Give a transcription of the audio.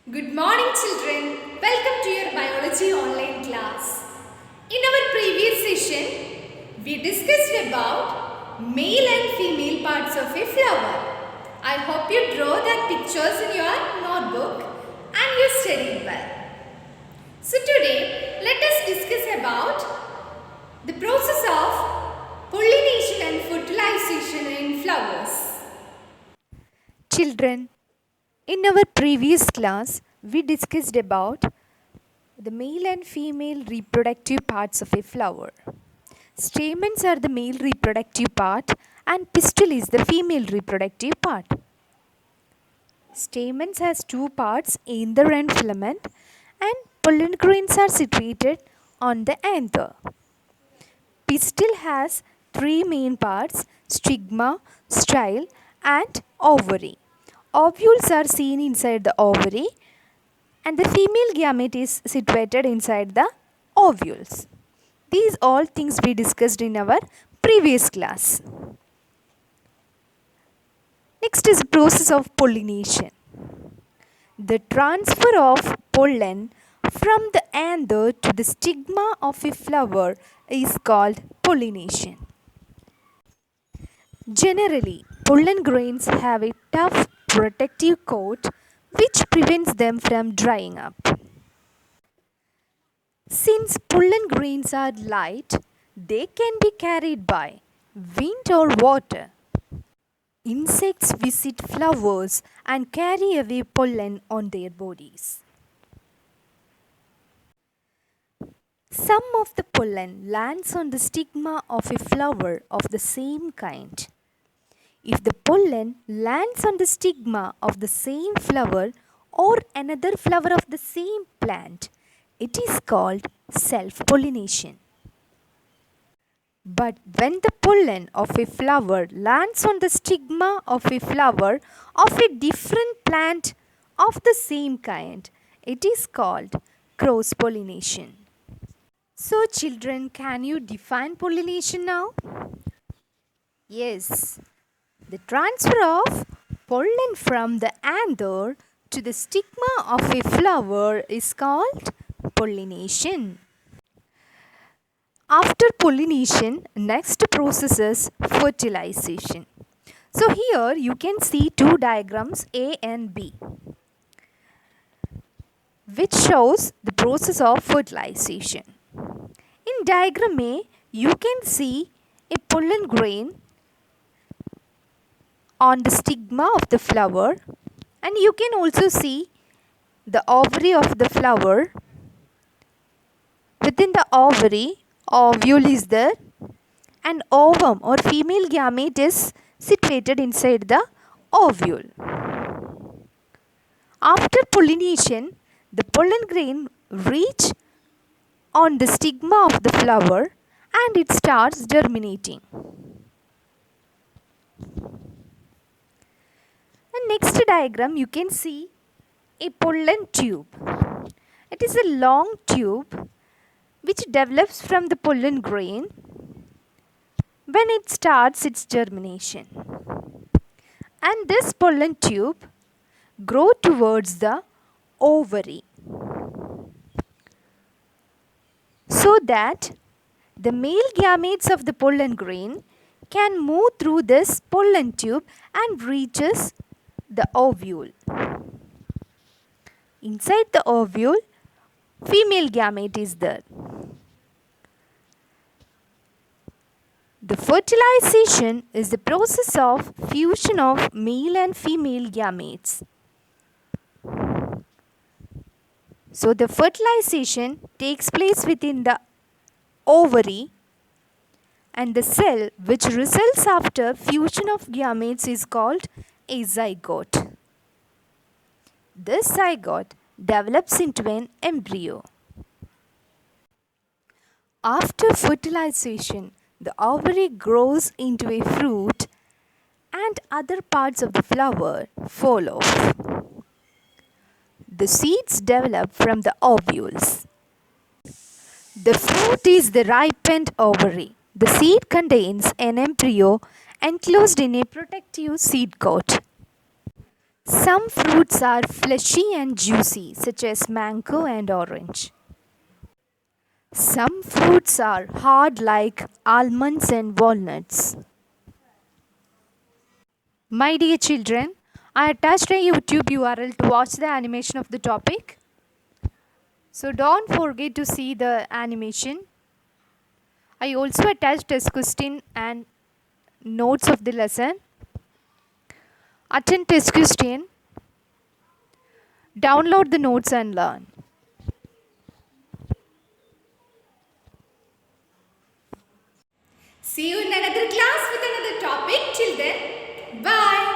Good morning, children. Welcome to your biology online class. In our previous session, we discussed about male and female parts of a flower. I hope you draw that pictures in your notebook and you studied well. So today, let us discuss about the process of pollination and fertilization in flowers. Children, in our previous class, we discussed about the male and female reproductive parts of a flower. Stamens are the male reproductive part and pistil is the female reproductive part. Stamens has two parts, anther and filament, and pollen grains are situated on the anther. Pistil has three main parts, stigma, style and ovary. Ovules are seen inside the ovary and the female gamete is situated inside the ovules. These all things we discussed in our previous class. Next is the process of pollination. The transfer of pollen from the anther to the stigma of a flower is called pollination. Generally, pollen grains have a tough protective coat which prevents them from drying up. Since pollen grains are light, they can be carried by wind or water. Insects visit flowers and carry away pollen on their bodies. Some of the pollen lands on the stigma of a flower of the same kind. If the pollen lands on the stigma of the same flower or another flower of the same plant, it is called self-pollination. But when the pollen of a flower lands on the stigma of a flower of a different plant of the same kind, it is called cross-pollination. So children, can you define pollination now? Yes. The transfer of pollen from the anther to the stigma of a flower is called pollination. After pollination, next process is fertilization. So here you can see two diagrams A and B, which shows the process of fertilization. In diagram A, you can see a pollen grain on the stigma of the flower, and you can also see the ovary of the flower. Within the ovary, ovule is there and ovum or female gamete is situated inside the ovule. After pollination, the pollen grain reach on the stigma of the flower and it starts germinating. And next diagram you can see a pollen tube. It is a long tube which develops from the pollen grain when it starts its germination. And this pollen tube grows towards the ovary so that the male gametes of the pollen grain can move through this pollen tube and reaches the ovule. Inside the ovule, female gamete is there. The fertilization is the process of fusion of male and female gametes. So the fertilization takes place within the ovary and the cell which results after fusion of gametes is called a zygote. This zygote develops into an embryo. After fertilization, the ovary grows into a fruit and other parts of the flower fall off. The seeds develop from the ovules. The fruit is the ripened ovary. The seed contains an embryo enclosed in a protective seed coat. Some fruits are fleshy and juicy, such as mango and orange. Some fruits are hard, like almonds and walnuts. My dear children, I attached a YouTube URL to watch the animation of the topic. So don't forget to see the animation. I also attached test question and notes of the lesson. Attend test question. Download the notes and learn. See you in another class with another topic. Till then, bye.